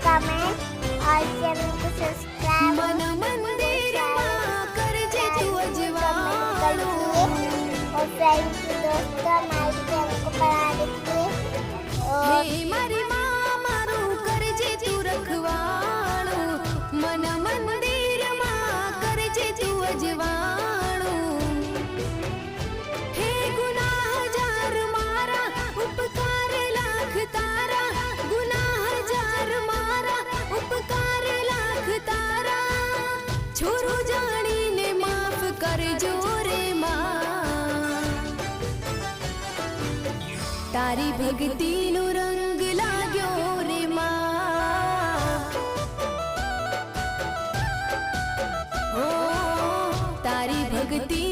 comment और channel को subscribe मन मंदिर मां करजे तू अजवाणो और फ्रेंड्स दोस्तों हमारे चैनल को बढ़ाने के लिए और हे मारी मां मारू करजे तू रखवाणो मन मंदिर मां करजे तू अजवाणो हे गुनाह जार मारा उपकार लाख तारा गुनाह जार मारा उपकार लाख तारा छोरो जाणीने माफ करजो रे मां तारी भक्ति नो रंग लाग्यो रे मां ओ तारी भक्ति